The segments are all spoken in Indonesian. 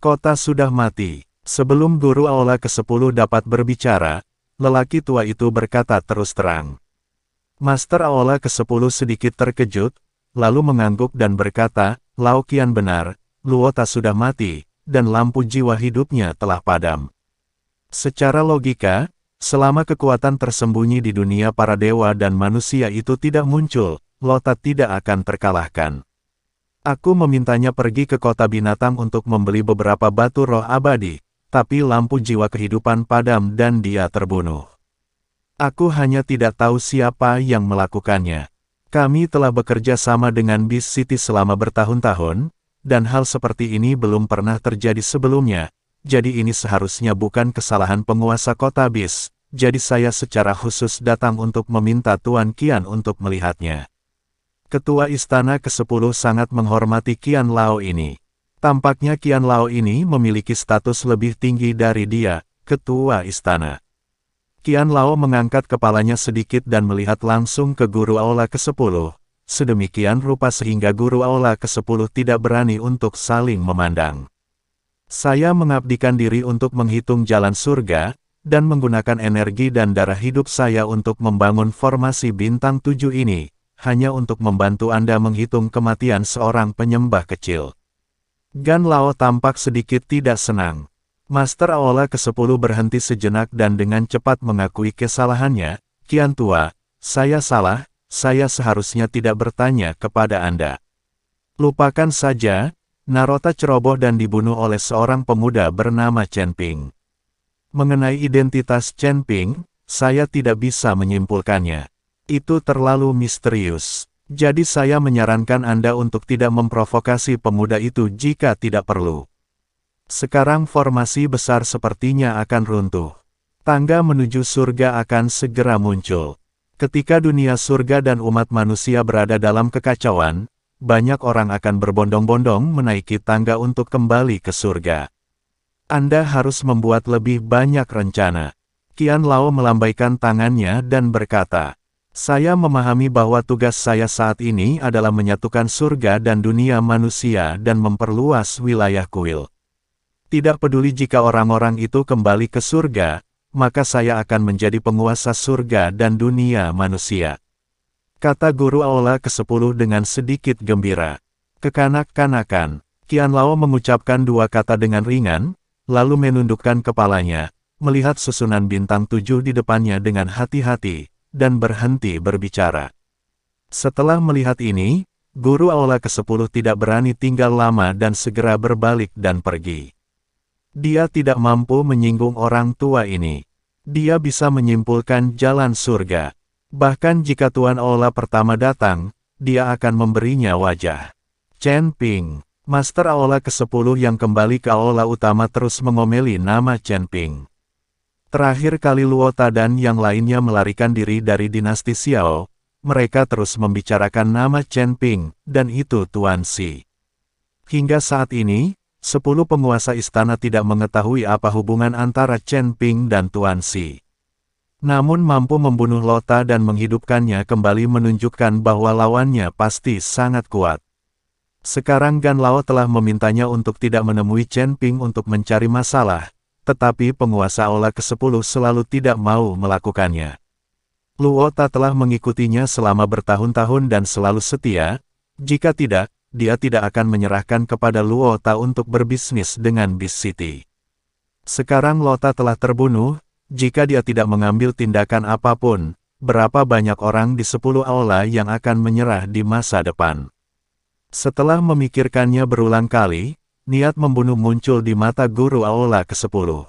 Kota sudah mati. Sebelum guru aula ke-10 dapat berbicara, lelaki tua itu berkata terus terang. Master aula ke-10 sedikit terkejut, lalu mengangguk dan berkata, Lao Qian benar, Luota sudah mati, dan lampu jiwa hidupnya telah padam. Secara logika, selama kekuatan tersembunyi di dunia para dewa dan manusia itu tidak muncul, Luota tidak akan terkalahkan. Aku memintanya pergi ke kota binatang untuk membeli beberapa batu roh abadi, tapi lampu jiwa kehidupan padam dan dia terbunuh. Aku hanya tidak tahu siapa yang melakukannya. Kami telah bekerja sama dengan Beast City selama bertahun-tahun, dan hal seperti ini belum pernah terjadi sebelumnya. Jadi ini seharusnya bukan kesalahan penguasa kota Beast, jadi saya secara khusus datang untuk meminta Tuan Qian untuk melihatnya. Ketua Istana ke-10 sangat menghormati Qian Lao ini. Tampaknya Qian Lao ini memiliki status lebih tinggi dari dia, Ketua Istana. Qian Lao mengangkat kepalanya sedikit dan melihat langsung ke guru aula ke-10, sedemikian rupa sehingga guru aula ke-10 tidak berani untuk saling memandang. Saya mengabdikan diri untuk menghitung jalan surga, dan menggunakan energi dan darah hidup saya untuk membangun formasi bintang 7 ini, hanya untuk membantu Anda menghitung kematian seorang penyembah kecil. Gan Lao tampak sedikit tidak senang. Master Aula ke-10 berhenti sejenak dan dengan cepat mengakui kesalahannya, Qian Tua, saya salah, saya seharusnya tidak bertanya kepada Anda. Lupakan saja, Narota ceroboh dan dibunuh oleh seorang pemuda bernama Chen Ping. Mengenai identitas Chen Ping, saya tidak bisa menyimpulkannya. Itu terlalu misterius. Jadi saya menyarankan Anda untuk tidak memprovokasi pemuda itu jika tidak perlu. Sekarang formasi besar sepertinya akan runtuh. Tangga menuju surga akan segera muncul. Ketika dunia surga dan umat manusia berada dalam kekacauan, banyak orang akan berbondong-bondong menaiki tangga untuk kembali ke surga. Anda harus membuat lebih banyak rencana. Qian Lao melambaikan tangannya dan berkata, saya memahami bahwa tugas saya saat ini adalah menyatukan surga dan dunia manusia dan memperluas wilayah kuil. Tidak peduli jika orang-orang itu kembali ke surga, maka saya akan menjadi penguasa surga dan dunia manusia. Kata guru aula ke-10 dengan sedikit gembira. Kekanak-kanakan, Qian Lao mengucapkan dua kata dengan ringan, lalu menundukkan kepalanya, melihat susunan bintang 7 di depannya dengan hati-hati, dan berhenti berbicara. Setelah melihat ini, guru aula ke-10 tidak berani tinggal lama dan segera berbalik dan pergi. Dia tidak mampu menyinggung orang tua ini. Dia bisa menyimpulkan jalan surga. Bahkan jika Tuan Aula pertama datang, dia akan memberinya wajah. Chen Ping, Master Aula ke-10 yang kembali ke aula utama terus mengomeli nama Chen Ping. Terakhir kali Luota dan yang lainnya melarikan diri dari dinasti Xiao, mereka terus membicarakan nama Chen Ping, dan itu Tuan Xi. Hingga saat ini, 10 penguasa istana tidak mengetahui apa hubungan antara Chen Ping dan Tuan Xi. Namun mampu membunuh Lota dan menghidupkannya kembali menunjukkan bahwa lawannya pasti sangat kuat. Sekarang Gan Lao telah memintanya untuk tidak menemui Chen Ping untuk mencari masalah, tetapi penguasa aula ke-10 selalu tidak mau melakukannya. Luota telah mengikutinya selama bertahun-tahun dan selalu setia, jika tidak, dia tidak akan menyerahkan kepada Luota untuk berbisnis dengan Beast City. Sekarang Lota telah terbunuh, jika dia tidak mengambil tindakan apapun, berapa banyak orang di 10 aula yang akan menyerah di masa depan. Setelah memikirkannya berulang kali, niat membunuh muncul di mata guru aula ke-10.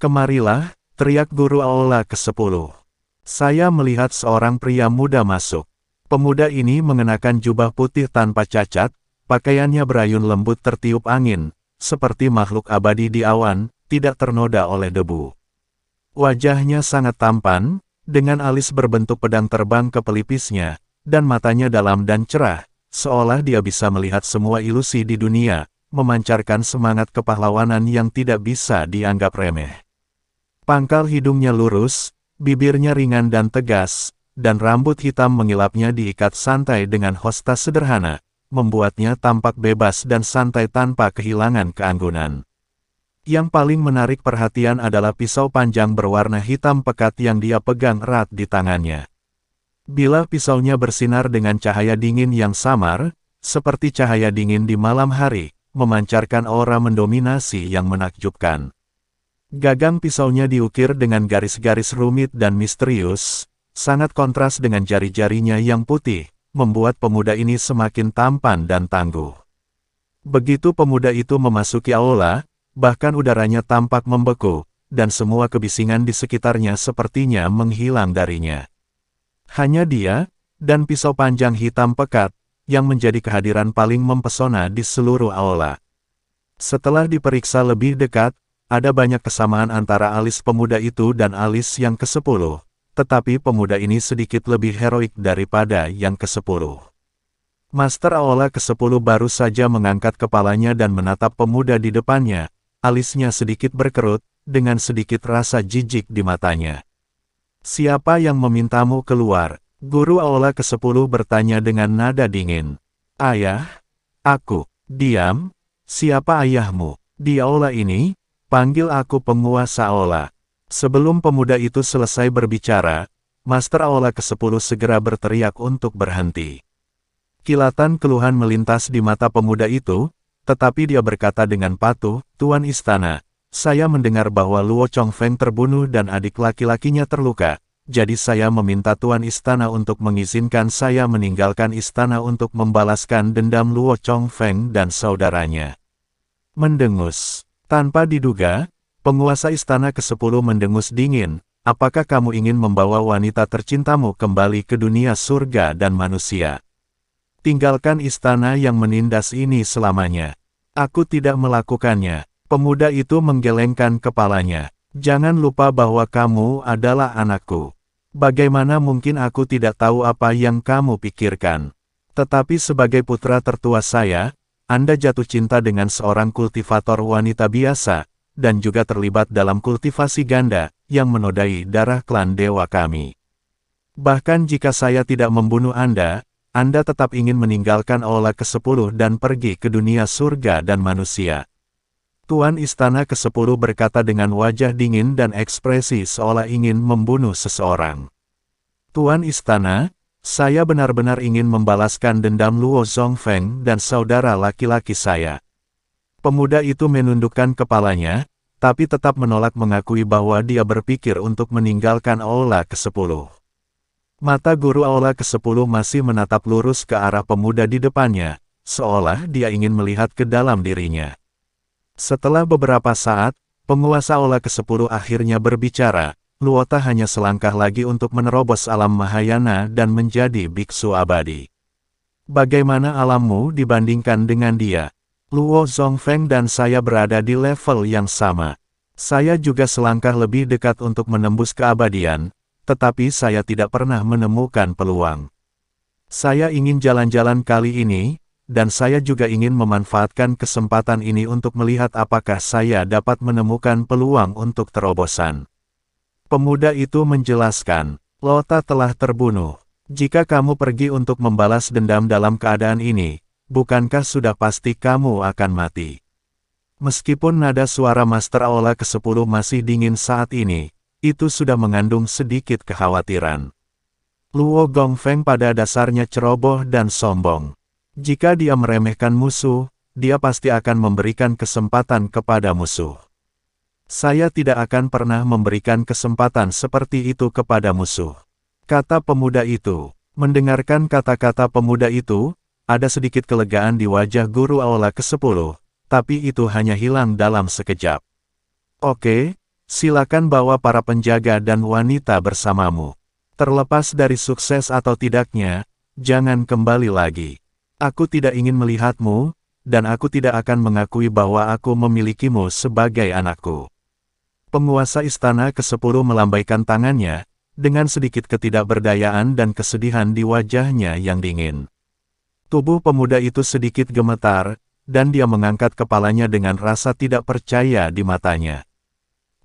Kemarilah, teriak guru aula ke-10. Saya melihat seorang pria muda masuk. Pemuda ini mengenakan jubah putih tanpa cacat, pakaiannya berayun lembut tertiup angin, seperti makhluk abadi di awan, tidak ternoda oleh debu. Wajahnya sangat tampan, dengan alis berbentuk pedang terbang ke pelipisnya, dan matanya dalam dan cerah, seolah dia bisa melihat semua ilusi di dunia, memancarkan semangat kepahlawanan yang tidak bisa dianggap remeh. Pangkal hidungnya lurus, bibirnya ringan dan tegas, dan rambut hitam mengilapnya diikat santai dengan hosta sederhana, membuatnya tampak bebas dan santai tanpa kehilangan keanggunan. Yang paling menarik perhatian adalah pisau panjang berwarna hitam pekat yang dia pegang erat di tangannya. Bila pisaunya bersinar dengan cahaya dingin yang samar, seperti cahaya dingin di malam hari, memancarkan aura mendominasi yang menakjubkan. Gagang pisaunya diukir dengan garis-garis rumit dan misterius, sangat kontras dengan jari-jarinya yang putih, membuat pemuda ini semakin tampan dan tangguh. Begitu pemuda itu memasuki aula, bahkan udaranya tampak membeku, dan semua kebisingan di sekitarnya sepertinya menghilang darinya. Hanya dia, dan pisau panjang hitam pekat, yang menjadi kehadiran paling mempesona di seluruh aula. Setelah diperiksa lebih dekat, ada banyak kesamaan antara alis pemuda itu dan alis yang ke-10. Tetapi pemuda ini sedikit lebih heroik daripada yang ke-10. Master Aula ke-10 baru saja mengangkat kepalanya dan menatap pemuda di depannya, alisnya sedikit berkerut, dengan sedikit rasa jijik di matanya. "Siapa yang memintamu keluar?" Guru Aula ke-10 bertanya dengan nada dingin. "Ayah, aku." "Diam, siapa ayahmu?" "Di aula ini, panggil aku penguasa aula." Sebelum pemuda itu selesai berbicara, Master Aula ke-10 segera berteriak untuk berhenti. Kilatan keluhan melintas di mata pemuda itu, tetapi dia berkata dengan patuh, "Tuan Istana, saya mendengar bahwa Luo Chongfeng terbunuh dan adik laki-lakinya terluka, jadi saya meminta Tuan Istana untuk mengizinkan saya meninggalkan istana untuk membalaskan dendam Luo Chongfeng dan saudaranya." Mendengus. Tanpa diduga, penguasa istana ke-10 mendengus dingin, "Apakah kamu ingin membawa wanita tercintamu kembali ke dunia surga dan manusia? Tinggalkan istana yang menindas ini selamanya." "Aku tidak melakukannya." Pemuda itu menggelengkan kepalanya. "Jangan lupa bahwa kamu adalah anakku. Bagaimana mungkin aku tidak tahu apa yang kamu pikirkan? Tetapi sebagai putra tertua saya, Anda jatuh cinta dengan seorang kultivator wanita biasa, dan juga terlibat dalam kultivasi ganda, yang menodai darah klan dewa kami. Bahkan jika saya tidak membunuh Anda tetap ingin meninggalkan aula ke-10 dan pergi ke dunia surga dan manusia." Tuan Istana ke-10 berkata dengan wajah dingin dan ekspresi seolah ingin membunuh seseorang. "Tuan Istana, saya benar-benar ingin membalaskan dendam Luo Zongfeng dan saudara laki-laki saya." Pemuda itu menundukkan kepalanya, tapi tetap menolak mengakui bahwa dia berpikir untuk meninggalkan aula ke-10. Mata guru aula ke-10 masih menatap lurus ke arah pemuda di depannya, seolah dia ingin melihat ke dalam dirinya. Setelah beberapa saat, penguasa aula ke-10 akhirnya berbicara, "Luota hanya selangkah lagi untuk menerobos alam Mahayana dan menjadi biksu abadi. Bagaimana alammu dibandingkan dengan dia?" "Luo Zongfeng dan saya berada di level yang sama. Saya juga selangkah lebih dekat untuk menembus keabadian, tetapi saya tidak pernah menemukan peluang. Saya ingin jalan-jalan kali ini, dan saya juga ingin memanfaatkan kesempatan ini untuk melihat apakah saya dapat menemukan peluang untuk terobosan." Pemuda itu menjelaskan, "Lota telah terbunuh. Jika kamu pergi untuk membalas dendam dalam keadaan ini, bukankah sudah pasti kamu akan mati?" Meskipun nada suara Master Aula ke-10 masih dingin saat ini, itu sudah mengandung sedikit kekhawatiran. Luo Gongfeng pada dasarnya ceroboh dan sombong. Jika dia meremehkan musuh, dia pasti akan memberikan kesempatan kepada musuh. "Saya tidak akan pernah memberikan kesempatan seperti itu kepada musuh," kata pemuda itu. Mendengarkan kata-kata pemuda itu, ada sedikit kelegaan di wajah guru aula ke-10, tapi itu hanya hilang dalam sekejap. "Oke, silakan bawa para penjaga dan wanita bersamamu. Terlepas dari sukses atau tidaknya, jangan kembali lagi. Aku tidak ingin melihatmu, dan aku tidak akan mengakui bahwa aku memilikimu sebagai anakku." Penguasa istana ke-10 melambaikan tangannya, dengan sedikit ketidakberdayaan dan kesedihan di wajahnya yang dingin. Tubuh pemuda itu sedikit gemetar, dan dia mengangkat kepalanya dengan rasa tidak percaya di matanya.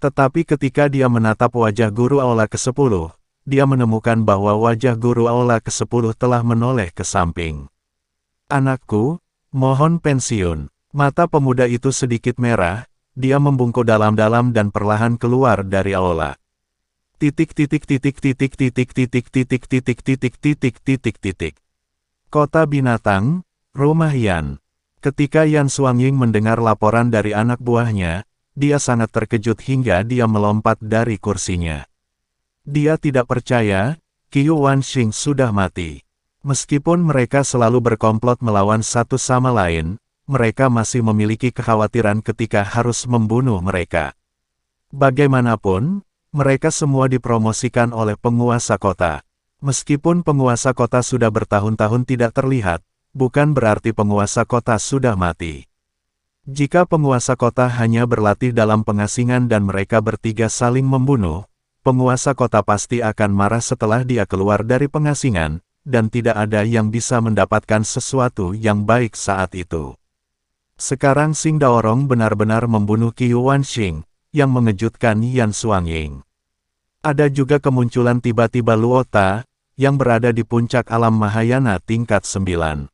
Tetapi ketika dia menatap wajah guru aula ke-10, dia menemukan bahwa wajah guru aula ke-10 telah menoleh ke samping. Anakku, mohon pensiun. Mata pemuda itu sedikit merah, dia membungkuk dalam-dalam dan perlahan keluar dari aula. Kota binatang, rumah Yan. Ketika Yan Xuangying mendengar laporan dari anak buahnya, dia sangat terkejut hingga dia melompat dari kursinya. Dia tidak percaya, Qiu Wanxing sudah mati. Meskipun mereka selalu berkomplot melawan satu sama lain, mereka masih memiliki kekhawatiran ketika harus membunuh mereka. Bagaimanapun, mereka semua dipromosikan oleh penguasa kota. Meskipun penguasa kota sudah bertahun-tahun tidak terlihat, bukan berarti penguasa kota sudah mati. Jika penguasa kota hanya berlatih dalam pengasingan dan mereka bertiga saling membunuh, penguasa kota pasti akan marah setelah dia keluar dari pengasingan, dan tidak ada yang bisa mendapatkan sesuatu yang baik saat itu. Sekarang Xing Daorong benar-benar membunuh Qiu Wanxing, yang mengejutkan Yan Xuangying. Ada juga kemunculan tiba-tiba Luo Ta, yang berada di puncak alam Mahayana tingkat 9.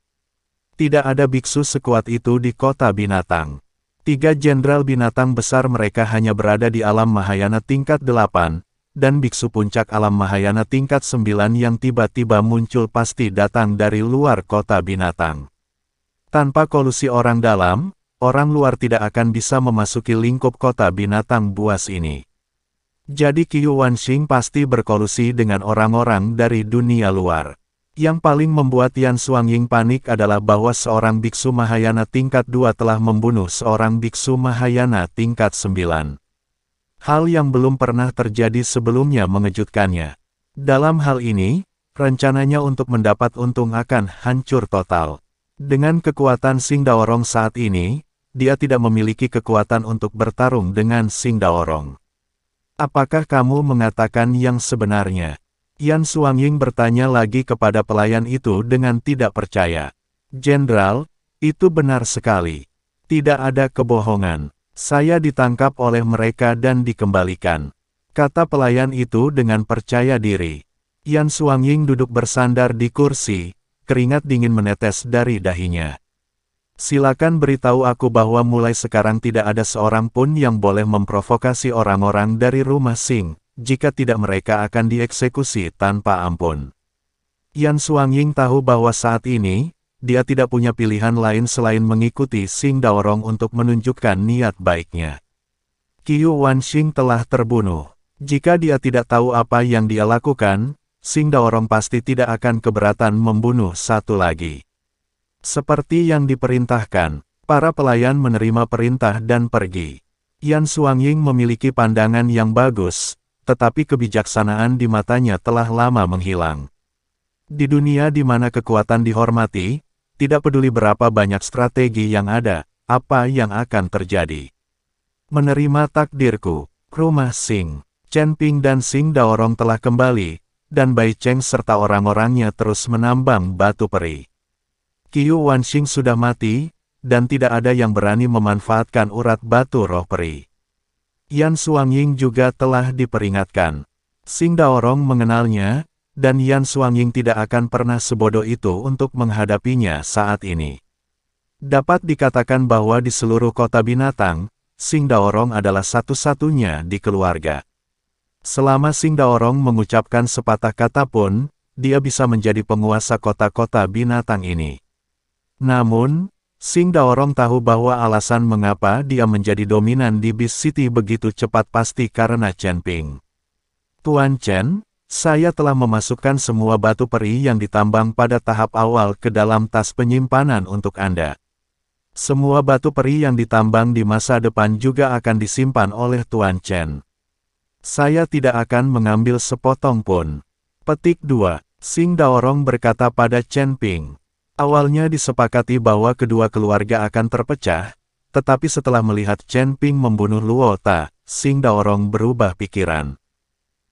Tidak ada biksu sekuat itu di kota binatang. 3 jenderal binatang besar mereka hanya berada di alam Mahayana tingkat 8, dan biksu puncak alam Mahayana tingkat 9 yang tiba-tiba muncul pasti datang dari luar kota binatang. Tanpa kolusi orang dalam, orang luar tidak akan bisa memasuki lingkup kota binatang buas ini. Jadi Qiu Wanxing pasti berkolusi dengan orang-orang dari dunia luar. Yang paling membuat Yan Xuangying panik adalah bahwa seorang biksu Mahayana tingkat 2 telah membunuh seorang biksu Mahayana tingkat 9. Hal yang belum pernah terjadi sebelumnya mengejutkannya. Dalam hal ini, rencananya untuk mendapat untung akan hancur total. Dengan kekuatan Xing Daorong saat ini, dia tidak memiliki kekuatan untuk bertarung dengan Xing Daorong. Apakah kamu mengatakan yang sebenarnya? Yan Xuangying bertanya lagi kepada pelayan itu dengan tidak percaya. Jenderal, itu benar sekali. Tidak ada kebohongan. Saya ditangkap oleh mereka dan dikembalikan. Kata pelayan itu dengan percaya diri. Yan Xuangying duduk bersandar di kursi. Keringat dingin menetes dari dahinya. Silakan beritahu aku bahwa mulai sekarang tidak ada seorang pun yang boleh memprovokasi orang-orang dari rumah Xing, jika tidak mereka akan dieksekusi tanpa ampun. Yan Xuangying tahu bahwa saat ini, dia tidak punya pilihan lain selain mengikuti Xing Daorong untuk menunjukkan niat baiknya. Qiu Wanxing telah terbunuh. Jika dia tidak tahu apa yang dia lakukan, Xing Daorong pasti tidak akan keberatan membunuh satu lagi. Seperti yang diperintahkan, para pelayan menerima perintah dan pergi. Yan Xuangying memiliki pandangan yang bagus, tetapi kebijaksanaan di matanya telah lama menghilang. Di dunia di mana kekuatan dihormati, tidak peduli berapa banyak strategi yang ada, apa yang akan terjadi. Menerima takdirku, rumah Xing, Chen Ping dan Xing Daorong telah kembali, dan Bai Cheng serta orang-orangnya terus menambang batu peri. Qiu Wanxing sudah mati, dan tidak ada yang berani memanfaatkan urat batu roh peri. Yan Xuangying juga telah diperingatkan. Xing Daorong mengenalnya, dan Yan Xuangying tidak akan pernah sebodoh itu untuk menghadapinya saat ini. Dapat dikatakan bahwa di seluruh kota binatang, Xing Daorong adalah satu-satunya di keluarga. Selama Xing Daorong mengucapkan sepatah kata pun, dia bisa menjadi penguasa kota-kota binatang ini. Namun, Xing Daorong tahu bahwa alasan mengapa dia menjadi dominan di Beast City begitu cepat pasti karena Chen Ping. Tuan Chen, saya telah memasukkan semua batu peri yang ditambang pada tahap awal ke dalam tas penyimpanan untuk Anda. Semua batu peri yang ditambang di masa depan juga akan disimpan oleh Tuan Chen. Saya tidak akan mengambil sepotong pun. Petik 2. Xing Daorong berkata pada Chen Ping. Awalnya disepakati bahwa kedua keluarga akan terpecah, tetapi setelah melihat Chen Ping membunuh Luo Ta, Xing Daorong berubah pikiran.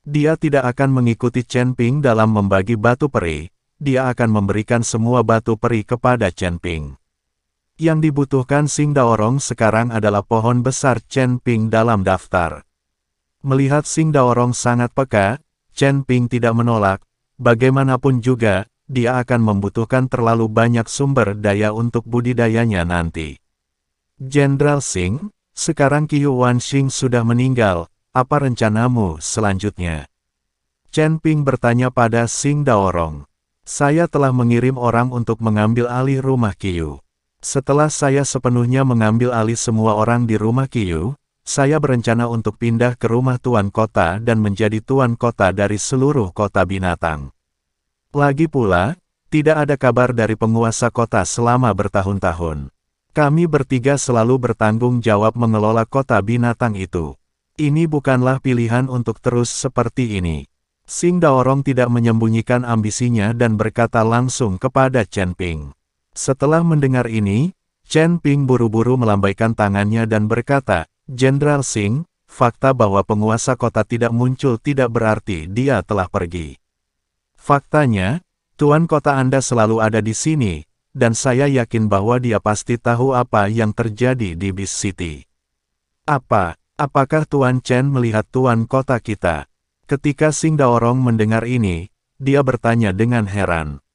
Dia tidak akan mengikuti Chen Ping dalam membagi batu peri, dia akan memberikan semua batu peri kepada Chen Ping. Yang dibutuhkan Xing Daorong sekarang adalah pohon besar Chen Ping dalam daftar. Melihat Xing Daorong sangat peka, Chen Ping tidak menolak, bagaimanapun juga, dia akan membutuhkan terlalu banyak sumber daya untuk budidayanya nanti. Jenderal Xing, sekarang Qiu Wanxing sudah meninggal, apa rencanamu selanjutnya? Chen Ping bertanya pada Xing Daorong. Saya telah mengirim orang untuk mengambil alih rumah Qiu. Setelah saya sepenuhnya mengambil alih semua orang di rumah Qiu, saya berencana untuk pindah ke rumah tuan kota dan menjadi tuan kota dari seluruh kota binatang. Lagi pula, tidak ada kabar dari penguasa kota selama bertahun-tahun. Kami bertiga selalu bertanggung jawab mengelola kota binatang itu. Ini bukanlah pilihan untuk terus seperti ini. Xing Daorong tidak menyembunyikan ambisinya dan berkata langsung kepada Chen Ping. Setelah mendengar ini, Chen Ping buru-buru melambaikan tangannya dan berkata, Jenderal Xing, fakta bahwa penguasa kota tidak muncul tidak berarti dia telah pergi. Faktanya, tuan kota Anda selalu ada di sini, dan saya yakin bahwa dia pasti tahu apa yang terjadi di Beast City. Apakah Tuan Chen melihat tuan kota kita? Ketika Xing Daorong mendengar ini, dia bertanya dengan heran.